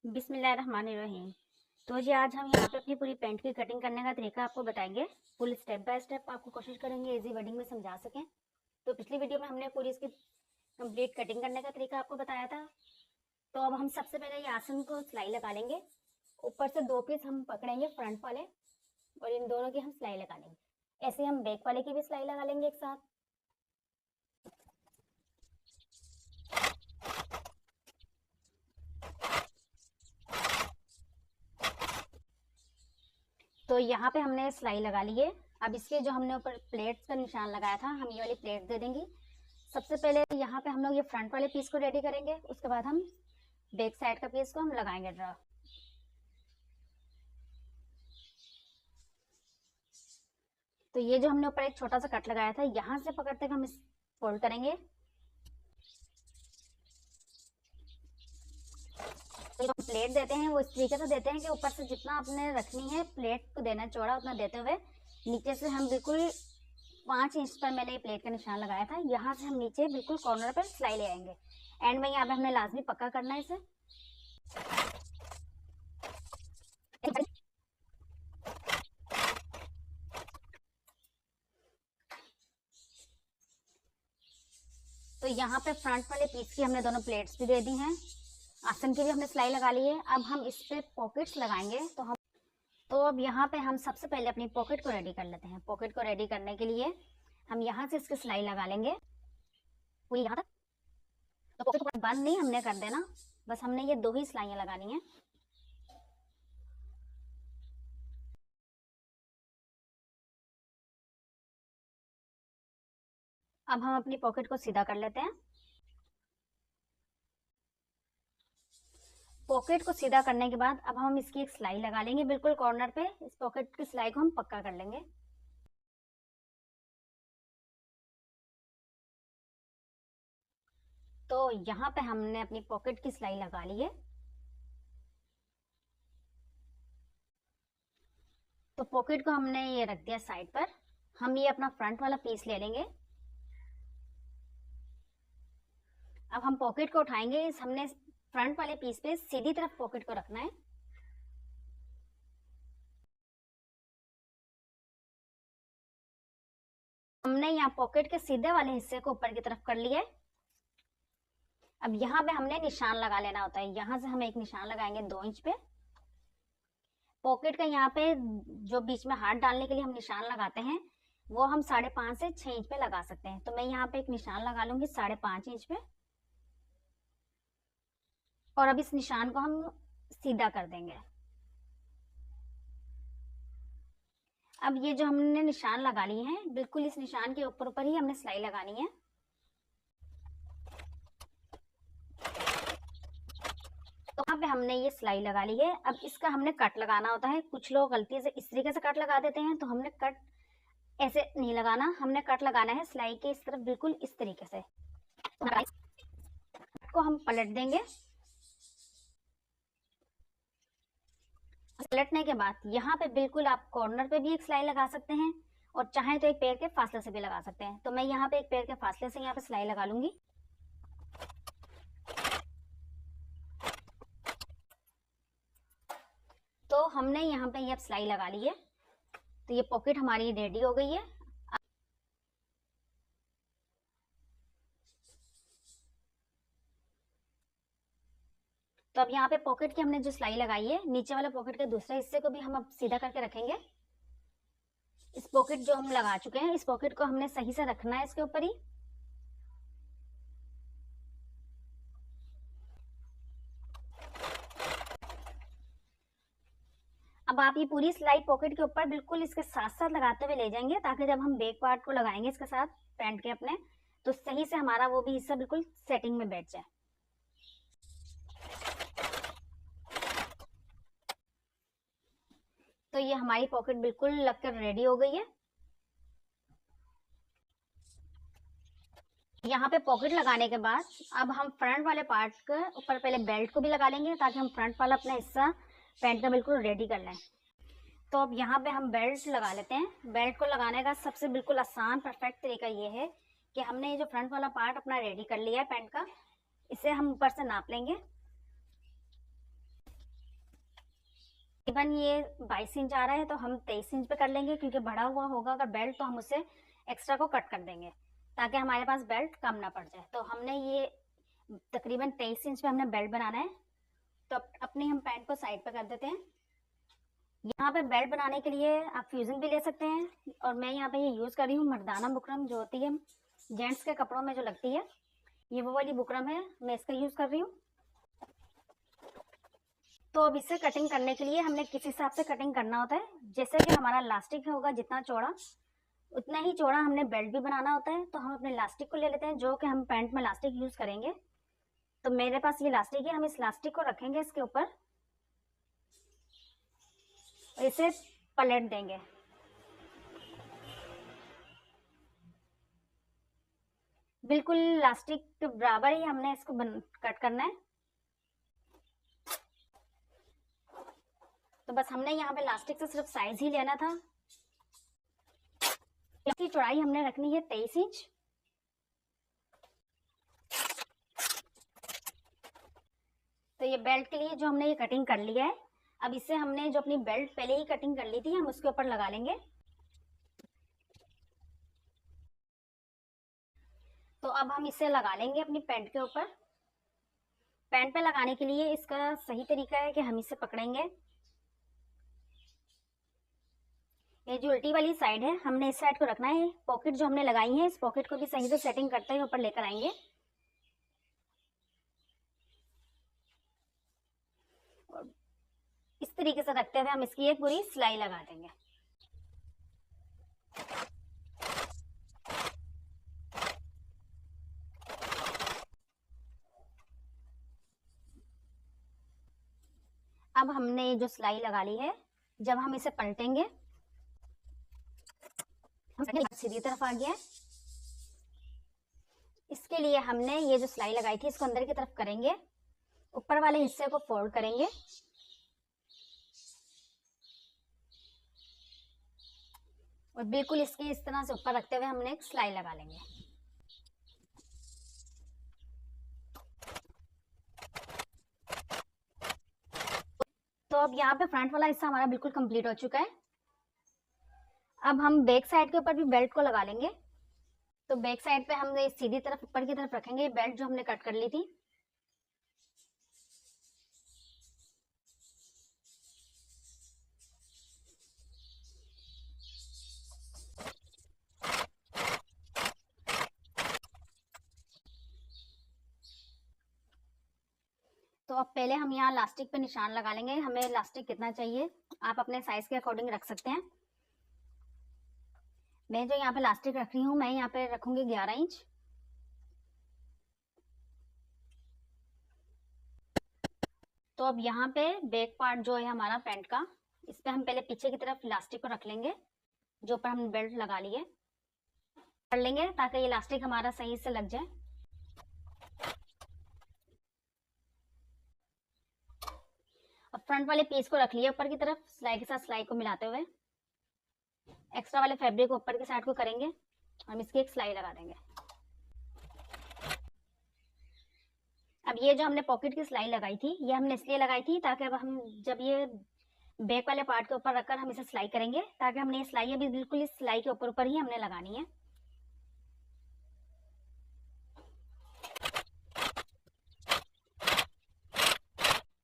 बिस्मिल्लाहिर्रहमानिर्रहीम। तो जी आज हम यहाँ पे अपनी पूरी पैंट की कटिंग करने का तरीका आपको बताएंगे। फुल स्टेप बाय स्टेप आपको कोशिश करेंगे इजी वर्डिंग में समझा सकें। तो पिछली वीडियो में हमने पूरी इसकी कंप्लीट कटिंग करने का तरीका आपको बताया था। तो अब हम सबसे पहले ये आसन को सिलाई लगा लेंगे। ऊपर से 2 पीस हम पकड़ेंगे फ्रंट वाले और इन दोनों की हम सिलाई लगा लेंगे। ऐसे हम बैक वाले की भी सिलाई लगा लेंगे एक साथ। तो यहाँ पे हमने सिलाई लगा ली है। अब इसके जो हमने ऊपर प्लेट्स का निशान लगाया था, हम ये वाली प्लेट दे देंगे। सबसे पहले यहाँ पे हम लोग ये फ्रंट वाले पीस को रेडी करेंगे, उसके बाद हम बैक साइड का पीस को हम लगाएंगे ड्रा। तो ये जो हमने ऊपर एक छोटा सा कट लगाया था, यहाँ से पकड़ते हम इस फोल्ड करेंगे। तो जो प्लेट देते हैं वो इस तरीके से देते हैं कि ऊपर से जितना आपने रखनी है प्लेट को देना चौड़ा, उतना देते हुए नीचे से हम बिल्कुल 5 इंच पर मैंने प्लेट का निशान लगाया था, यहाँ से हम नीचे बिल्कुल कॉर्नर पर सिलाई ले आएंगे। एंड में यहाँ पे हमने लाजमी पक्का करना है इसे। तो यहाँ पे फ्रंट वाले पीस की हमने दोनों प्लेट्स भी दे दी हैं, आसन की भी हमने सिलाई लगा ली है। अब हम इस पे पॉकेट्स लगाएंगे। तो अब यहाँ पे हम सबसे पहले अपनी पॉकेट को रेडी कर लेते हैं। पॉकेट को रेडी करने के लिए हम यहाँ से इसकी सिलाई लगा लेंगे पूरी यहाँ तक। तो पॉकेट को बंद नहीं हमने कर देना, बस हमने ये 2 ही सिलाइयाँ लगानी है। अब हम अपनी पॉकेट को सीधा कर लेते हैं। पॉकेट को सीधा करने के बाद अब हम इसकी एक सिलाई लगा लेंगे बिल्कुल कॉर्नर पे। इस पॉकेट की सिलाई को हम पक्का कर लेंगे। तो यहाँ पे हमने अपनी पॉकेट की सिलाई लगा ली है। तो पॉकेट को हमने ये रख दिया साइड पर। हम ये अपना फ्रंट वाला पीस ले लेंगे। अब हम पॉकेट को उठाएंगे। हमने फ्रंट वाले पीस पे सीधी तरफ पॉकेट को रखना है। हमने यहाँ पॉकेट के सीधे वाले हिस्से को ऊपर की तरफ कर लिया है। अब यहाँ पे हमने निशान लगा लेना होता है। यहाँ से हम एक निशान लगाएंगे 2 इंच पे। पॉकेट का यहाँ पे जो बीच में हाथ डालने के लिए हम निशान लगाते हैं, वो हम 5.5 से 6 इंच पे लगा सकते हैं। तो मैं यहाँ पे एक निशान लगा लूंगी 5.5 इंच पे, और अब इस निशान को हम सीधा कर देंगे। अब ये जो हमने निशान लगा लिए हैं, बिल्कुल इस निशान के ऊपर ऊपर ही हमने सिलाई लगानी है। तो यहाँ पे हमने ये सिलाई लगा ली है। अब इसका हमने कट लगाना होता है। कुछ लोग गलती से इस तरीके से कट लगा देते हैं, तो हमने कट ऐसे नहीं लगाना, हमने कट लगाना है सिलाई के इस तरफ बिल्कुल इस तरीके से। को हम पलट देंगे। पलटने के बाद यहाँ पे बिल्कुल आप कॉर्नर पे भी एक सिलाई लगा सकते हैं, और चाहे तो एक पैर के फासले से भी लगा सकते हैं। तो मैं यहाँ पे एक पैर के फासले से यहाँ पे सिलाई लगा लूंगी। तो हमने यहाँ पे ये सिलाई लगा ली है। तो ये पॉकेट हमारी रेडी हो गई है। तो अब यहाँ पे पॉकेट की हमने जो सिलाई लगाई है, नीचे वाले पॉकेट के दूसरे हिस्से को भी हम अब सीधा करके रखेंगे। इस पॉकेट जो हम लगा चुके हैं, इस पॉकेट को हमने सही से रखना है इसके ऊपर ही। अब आप ये पूरी सिलाई पॉकेट के ऊपर बिल्कुल इसके साथ साथ लगाते हुए ले जाएंगे, ताकि जब हम बैक पार्ट को लगाएंगे इसके साथ पैंट के अपने, तो सही से हमारा वो भी हिस्सा बिल्कुल सेटिंग में बैठ जाए। तो ये हमारी पॉकेट बिल्कुल लगकर रेडी हो गई है। यहाँ पे पॉकेट लगाने के बाद अब हम फ्रंट वाले पार्ट के ऊपर पहले बेल्ट को भी लगा लेंगे, ताकि हम फ्रंट वाला अपना हिस्सा पैंट का बिल्कुल रेडी कर लें। तो अब यहाँ पे हम बेल्ट लगा लेते हैं। बेल्ट को लगाने का सबसे बिल्कुल आसान परफेक्ट तरीका ये है कि हमने ये जो फ्रंट वाला पार्ट अपना रेडी कर लिया है पैंट का, इसे हम ऊपर से नाप लेंगे। तकरीबन ये 22 इंच आ रहा है तो हम 23 इंच पे कर लेंगे, क्योंकि बढ़ा हुआ होगा अगर बेल्ट तो हम उसे एक्स्ट्रा को कट कर देंगे ताकि हमारे पास बेल्ट कम ना पड़ जाए। तो हमने ये तकरीबन 23 इंच पे हमने बेल्ट बनाना है। तो अपनी हम पैंट को साइड पे कर देते हैं। यहाँ पे बेल्ट बनाने के लिए आप फ्यूजिंग भी ले सकते हैं, और मैं यहाँ पे ये यूज़ कर रही हूँ मर्दाना बुकरम, जो होती है जेंट्स के कपड़ों में जो लगती है, ये वो वाली बुकरम है, मैं इसका यूज़ कर रही हूँ। तो अब इसे कटिंग करने के लिए हमने किस हिसाब से कटिंग करना होता है, जैसे कि हमारा लास्टिक होगा जितना चौड़ा, उतना ही चौड़ा हमने बेल्ट भी बनाना होता है। तो हम अपने लास्टिक को ले लेते हैं, जो कि हम पैंट में लास्टिक यूज़ करेंगे। तो मेरे पास ये लास्टिक है, हम इस लास्टिक को रखेंगे इसके ऊपर, इसे पलट देंगे। बिल्कुल लास्टिक के बराबर ही हमने इसको कट करना है। तो बस हमने यहाँ पे लास्टिक से सिर्फ साइज ही लेना था। इसकी चौड़ाई हमने रखनी है 23 इंच। तो ये बेल्ट के लिए जो हमने ये कटिंग कर लिया है, अब इससे हमने जो अपनी बेल्ट पहले ही कटिंग कर ली थी हम उसके ऊपर लगा लेंगे। तो अब हम इसे लगा लेंगे अपनी पैंट के ऊपर। पैंट पे लगाने के लिए इसका सही तरीका है कि हम इसे पकड़ेंगे, ये जो उल्टी वाली साइड है हमने इस साइड को रखना है। पॉकेट जो हमने लगाई है, इस पॉकेट को भी सही से सेटिंग करते हुए ऊपर लेकर आएंगे। और इस तरीके से रखते हुए हम इसकी एक पूरी सिलाई लगा देंगे। अब हमने ये जो सिलाई लगा ली है, जब हम इसे पलटेंगे सीधी तरफ आ गया है। इसके लिए हमने ये जो सिलाई लगाई थी इसको अंदर की तरफ करेंगे, ऊपर वाले हिस्से को फोल्ड करेंगे और बिल्कुल इसके इस तरह से ऊपर रखते हुए हमने एक सिलाई लगा लेंगे। तो अब यहाँ पे फ्रंट वाला हिस्सा हमारा बिल्कुल कंप्लीट हो चुका है। अब हम बैक साइड के ऊपर भी बेल्ट को लगा लेंगे। तो बैक साइड पे हम सीधी तरफ ऊपर की तरफ रखेंगे बेल्ट जो हमने कट कर ली थी। तो अब पहले हम यहाँ लास्टिक पे निशान लगा लेंगे। हमें लास्टिक कितना चाहिए आप अपने साइज के अकॉर्डिंग रख सकते हैं। मैं जो यहाँ पे लास्टिक रख रही हूँ, मैं यहाँ पे रखूंगी 11 इंच। तो अब यहाँ पे बैक पार्ट जो है हमारा पैंट का, इस पे हम पहले पीछे की तरफ इलास्टिक को रख लेंगे, जो ऊपर हम बेल्ट लगा लिए कर लेंगे ताकि ये इलास्टिक हमारा सही से लग जाए। अब फ्रंट वाले पीस को रख लिया ऊपर की तरफ, सिलाई के साथ सिलाई को मिलाते हुए एक्स्ट्रा वाले फैब्रिक को ऊपर की साइड को करेंगे, हम इसकी एक सिलाई लगा देंगे। अब ये जो हमने पॉकेट की सिलाई लगाई थी, ये हमने इसलिए लगाई थी ताकि अब हम जब ये बैक वाले पार्ट के ऊपर रखकर हम इसे सिलाई करेंगे, ताकि हमने ये सिलाई अभी बिल्कुल इस सिलाई के ऊपर ऊपर ही हमने लगानी है।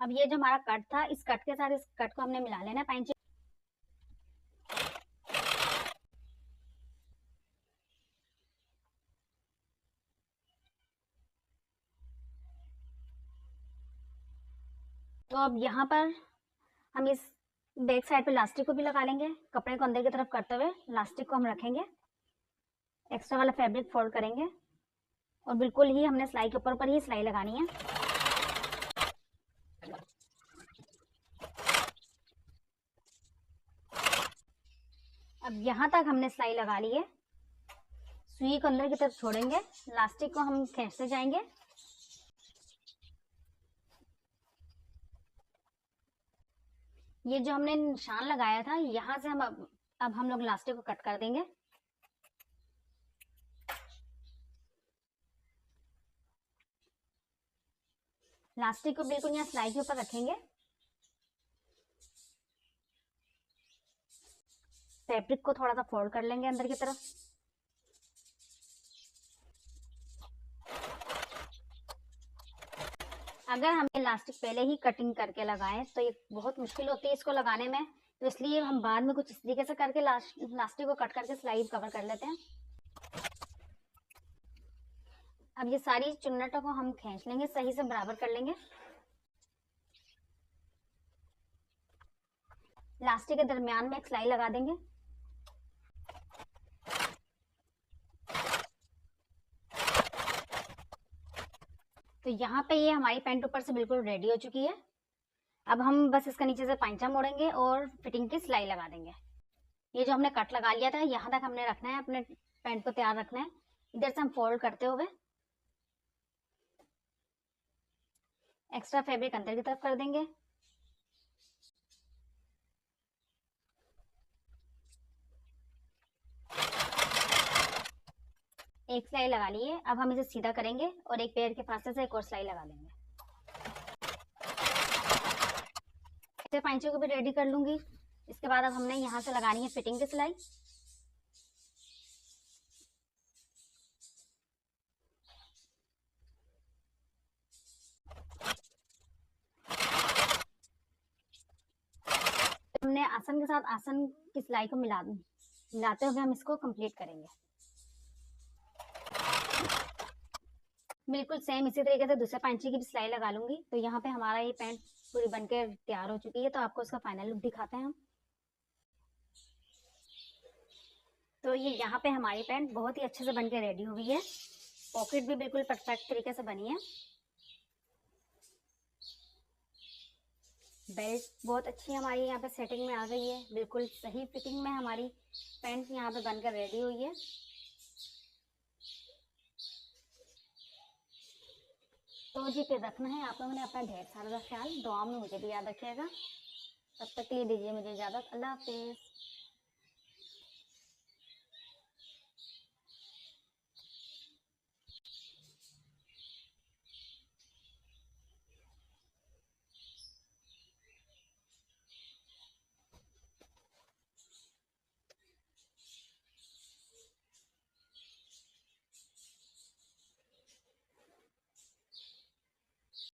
अब ये जो हमारा कट था, इस कट के साथ इस कट को हमने मिला लेना 5 इंच। तो अब यहाँ पर हम इस बैक साइड पे इलास्टिक को भी लगा लेंगे, कपड़े को अंदर की तरफ करते हुए इलास्टिक को हम रखेंगे, एक्स्ट्रा वाला फैब्रिक फोल्ड करेंगे और बिल्कुल ही हमने सिलाई के ऊपर ऊपर ही सिलाई लगानी है। अब यहाँ तक हमने सिलाई लगा ली है, सुई को अंदर की तरफ छोड़ेंगे, इलास्टिक को हम खींचते जाएंगे। ये जो हमने निशान लगाया था, यहाँ से हम अब हम लोग इलास्टिक को कट कर देंगे। इलास्टिक को बिल्कुल यहाँ सिलाई के ऊपर रखेंगे फैब्रिक को थोड़ा सा फोल्ड कर लेंगे अंदर की तरफ। अगर हम इलास्टिक पहले ही कटिंग करके लगाएं तो ये बहुत मुश्किल होती है इसको लगाने में, तो इसलिए हम बाद में कुछ इस तरीके से करके इलास्टिक को कट करके सिलाई कवर कर लेते हैं। अब ये सारी चुन्नटों को हम खींच लेंगे, सही से बराबर कर लेंगे। इलास्टिक के दरमियान में एक सिलाई लगा देंगे। तो यहाँ पे ये हमारी पैंट ऊपर से बिल्कुल रेडी हो चुकी है। अब हम बस इसका नीचे से पांचा मोड़ेंगे और फिटिंग की सिलाई लगा देंगे। ये जो हमने कट लगा लिया था यहाँ तक हमने रखना है, अपने पैंट को तैयार रखना है। इधर से हम फोल्ड करते हुए एक्स्ट्रा फैब्रिक अंदर की तरफ कर देंगे। एक सिलाई लगा ली है, अब हम इसे सीधा करेंगे और एक पैर के फासले से एक और सिलाई लगा देंगे। ऐसे पांचे को भी रेडी कर लूंगी। इसके बाद अब हमने यहाँ से लगानी है फिटिंग की सिलाई। हमने आसन के साथ आसन की सिलाई को मिलाते हुए हम इसको कंप्लीट करेंगे। बिल्कुल सेम इसी तरीके से दूसरे पांचे की भी सिलाई लगा लूंगी। तो यहाँ पे हमारा ये पैंट पूरी बनकर तैयार हो चुकी है, तो आपको इसका फाइनल लुक दिखाते हैं हम। तो ये यहाँ पे हमारी पैंट बहुत ही अच्छे से बनकर रेडी हुई है। पॉकेट भी बिल्कुल परफेक्ट तरीके से बनी है। बेल्ट बहुत अच्छी हमारी यहाँ पे सेटिंग में आ गई है, बिल्कुल सही फिटिंग में हमारी पैंट यहाँ पे बनकर रेडी हुई है। तो जी फिर रखना है आप लोगों ने अपना ढेर सारा ख्याल, दुआ में मुझे भी याद रखिएगा। तब तक के लिए दीजिए मुझे इजाज़त। अल्लाह हाफिज़।